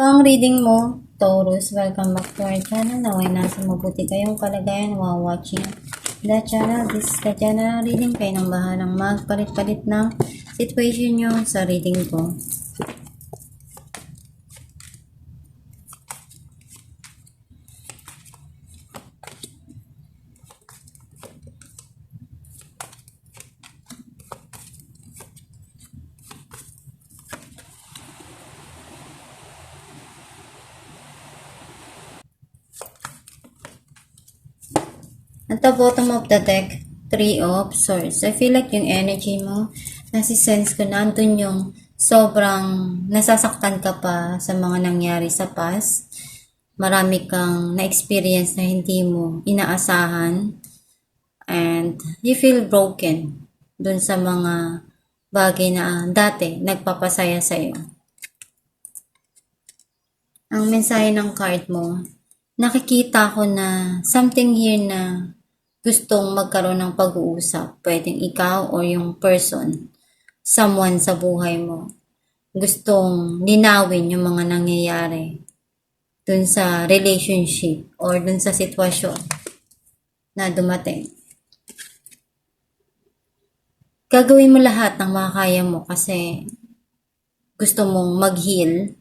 So, ang reading mo, Taurus, welcome back to our channel. Naway nasa mabuti kayong kalagayan while watching the channel. This is the general reading. Kayo nang bahalang magpalit-palit ng situation nyo sa reading ko. At the bottom of the deck, 3 of Swords. I feel like yung energy mo, nasisense ko na andun yung sobrang nasasaktan ka pa sa mga nangyari sa past. Marami kang na-experience na hindi mo inaasahan. And you feel broken dun sa mga bagay na dati nagpapasaya sa'yo. Ang mensahe ng card mo, nakikita ko na something here na gustong magkaroon ng pag-uusap. Pwedeng ikaw or yung person, someone sa buhay mo. Gustong linawin yung mga nangyayari dun sa relationship or dun sa sitwasyon na dumating. Gagawin mo lahat ng makakaya mo kasi gusto mong mag-heal.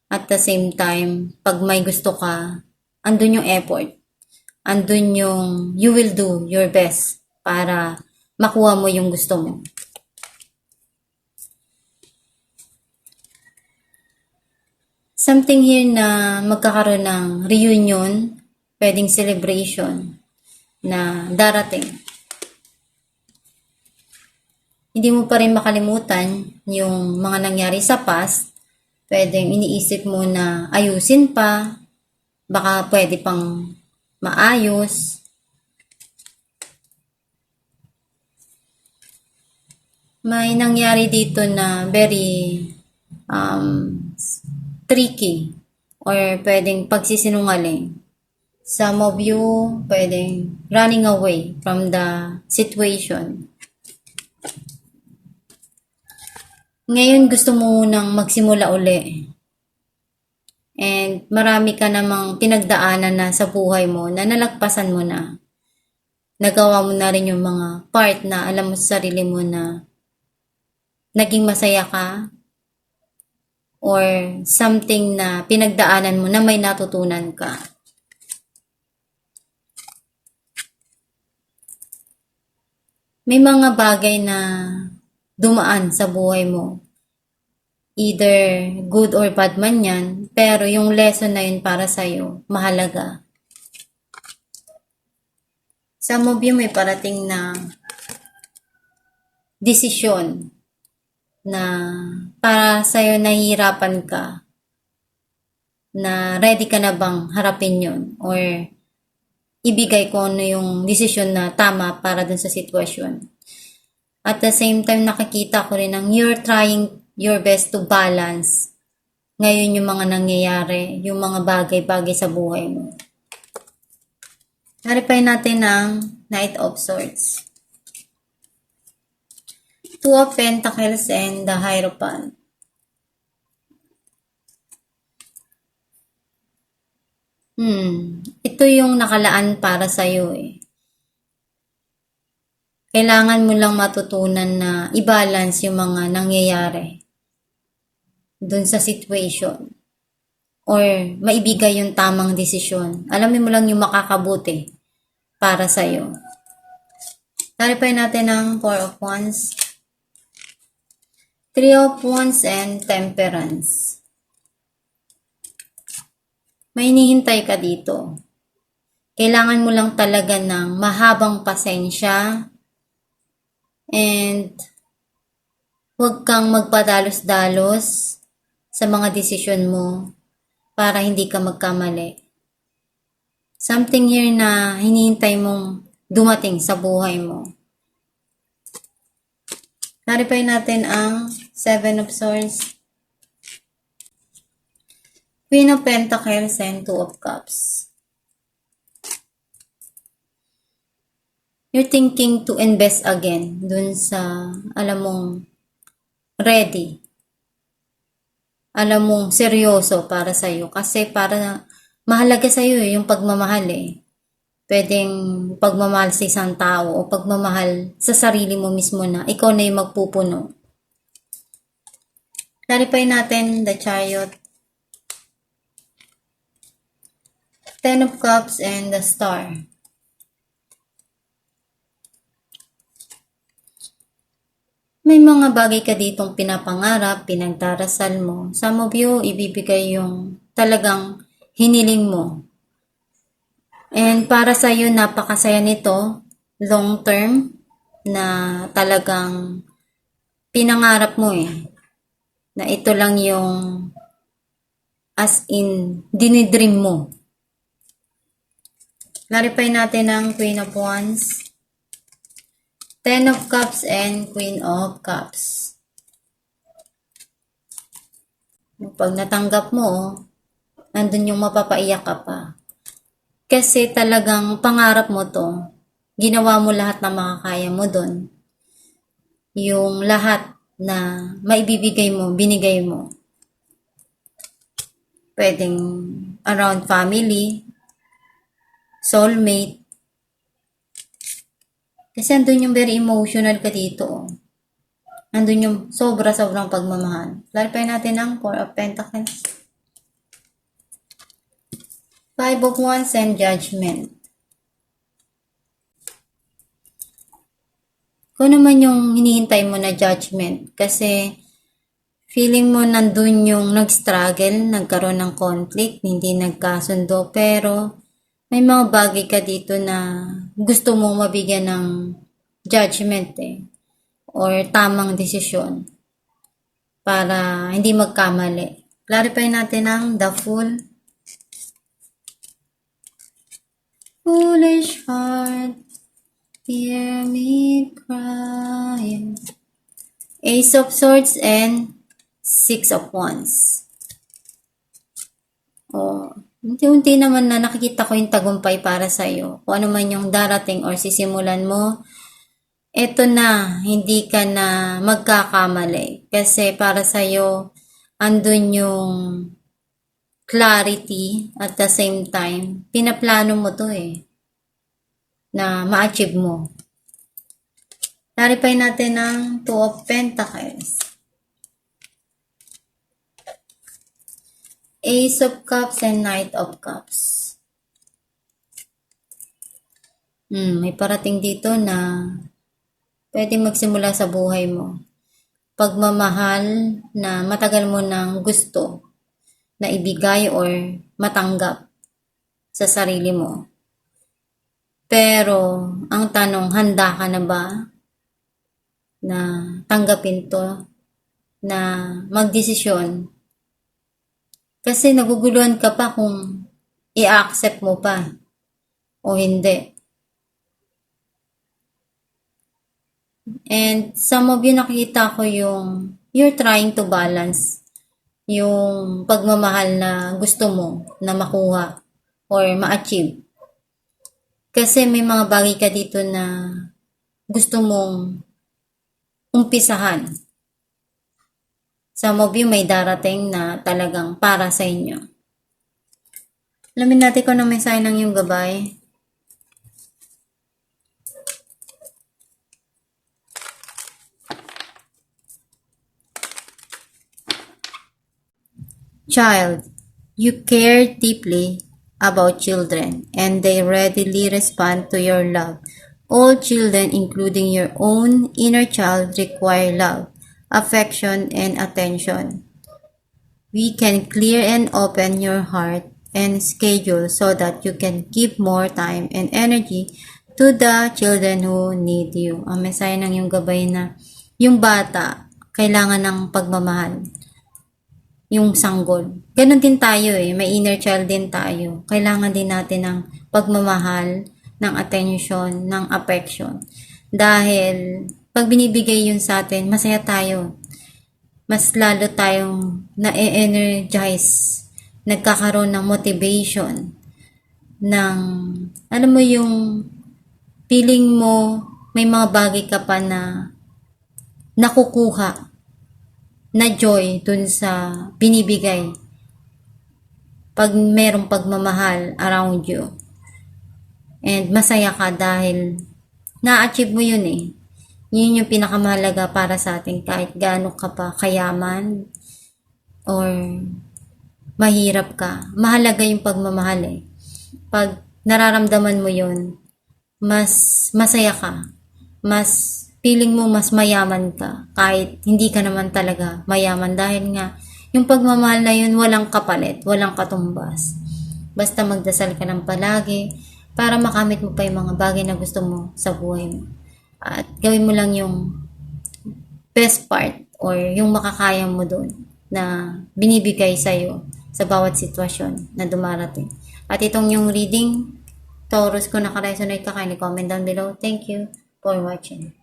At the same time, pag may gusto ka, andun yung effort. Andun yung you will do your best para makuha mo yung gusto mo. Something here na magkakaroon ng reunion, pwedeng celebration na darating. Hindi mo pa rin makalimutan yung mga nangyari sa past. Pwedeng iniisip mo na ayusin pa, baka pwede pang maayos. May nangyari dito na very tricky or pwedeng pagsisinungaling. Some of you pwedeng running away from the situation. Ngayon gusto mo nang magsimula uli. And marami ka namang pinagdaanan na sa buhay mo na nalagpasan mo na. Nagawa mo na rin yung mga part na alam mo sa sarili mo na naging masaya ka or something na pinagdaanan mo na may natutunan ka. May mga bagay na dumaan sa buhay mo. Either good or bad man yan, pero yung lesson na yun para sa'yo, mahalaga. Some of you may parating na desisyon na para sa'yo nahihirapan ka, na ready ka na bang harapin yun or ibigay ko ano yung desisyon na tama para dun sa sitwasyon. At the same time, nakikita ko rin ang you're trying your best to balance ngayon yung mga nangyayari, yung mga bagay-bagay sa buhay mo. Naripay natin ang Knight of Swords. 2 of Pentacles and the Hierophant. Ito yung nakalaan para sa'yo eh. Kailangan mo lang matutunan na i-balance yung mga nangyayari dun sa situation or maibigay yung tamang desisyon. Alamin mo lang yung makakabuti para sa'yo. Clarify natin ang 4 of Wands, 3 of Wands and Temperance. May hinihintay ka dito. Kailangan mo lang talaga ng mahabang pasensya and huwag kang magpadalos-dalos sa mga desisyon mo para hindi ka magkamali. Something here na hinihintay mong dumating sa buhay mo. Clarify natin ang 7 of Swords, Queen of Pentacles and 2 of Cups. You're thinking to invest again dun sa alam mong ready alam mong seryoso para sa'yo. Kasi para mahalaga sa'yo yung pagmamahal eh. Pwedeng pagmamahal sa isang tao o pagmamahal sa sarili mo mismo na ikaw na yung magpupuno. Clarify natin the Chariot, Ten of Cups, and the Star. May mga bagay ka ditong pinapangarap, pinagdarasal mo. Some of you, ibibigay yung talagang hiniling mo. And para sa iyo, napakasaya nito, long term, na talagang pinangarap mo eh. Na ito lang yung as in, dinidream mo. Clarify natin ang Queen of Wands, Ten of Cups, and Queen of Cups. Pag natanggap mo, nandun yung mapapaiyak ka pa. Kasi talagang pangarap mo to. Ginawa mo lahat na makakaya mo dun. Yung lahat na maibibigay mo, binigay mo. Pwedeng around family, soulmate. Kasi andun yung very emotional ka dito. Andun yung sobrang pagmamahal. Clarify natin ang Four of Pentacles, Five of Wands, and Judgment. Kung naman yung hinihintay mo na judgment, kasi feeling mo nandun yung nag-struggle, nagkaroon ng conflict, hindi nagkasundo, pero may mga bagay ka dito na gusto mo mabigyan ng judgment eh, or tamang desisyon para hindi magkamali. Clarify natin ang the Fool, Foolish heart, hear me crying. Ace of Swords and Six of Wands. Oh, unti-unti naman na nakikita ko yung tagumpay para sa'yo. Kung ano man yung darating or sisimulan mo, eto na, hindi ka na magkakamali. Kasi para sa'yo, andun yung clarity at the same time, pinaplano mo to eh, na ma-achieve mo. Clarify natin ang Two of Pentacles, Ace of Cups, and Knight of Cups. May parating dito na pwede magsimula sa buhay mo. Pagmamahal na matagal mo nang gusto na ibigay or matanggap sa sarili mo. Pero, ang tanong, handa ka na ba na tanggapin to, na magdesisyon? Kasi naguguluhan ka pa kung i-accept mo pa o hindi. And some of you, nakikita ko yung you're trying to balance yung pagmamahal na gusto mo na makuha or ma-achieve. Kasi may mga bagay ka dito na gusto mong umpisahan. Some of you may darating na talagang para sa inyo. Alamin natin kung ano mensahe ng iyong gabay. Child, you care deeply about children, and they readily respond to your love. All children, including your own inner child, require love, affection, and attention. We can clear and open your heart and schedule so that you can give more time and energy to the children who need you. Ang mensahe ng yung gabay na yung bata, kailangan ng pagmamahal. Yung sanggol. Ganon din tayo eh. May inner child din tayo. Kailangan din natin ng pagmamahal, ng attention, ng affection. Dahil, pag binibigay yun sa atin, masaya tayo. Mas lalo tayong na-energize. Nagkakaroon ng motivation. Ng, alam mo yung feeling mo, may mga bagay ka pa na nakukuha na joy dun sa binibigay pag merong pagmamahal around you. And masaya ka dahil na-achieve mo yun eh. Yun yung pinakamahalaga para sa atin kahit gaano ka pa kayaman or mahirap ka. Mahalaga yung pagmamahal eh. Pag nararamdaman mo yun, mas masaya ka. Mas feeling mo mas mayaman ka kahit hindi ka naman talaga mayaman dahil nga yung pagmamahal na yun walang kapalit, walang katumbas. Basta magdasal ka ng palagi para makamit mo pa yung mga bagay na gusto mo sa buhay mo. At gawin mo lang yung best part or yung makakaya mo doon na binibigay sa'yo sa bawat sitwasyon na dumarating. At itong yung reading, Taurus, kung nakaresonate ka, kindly comment down below. Thank you for watching.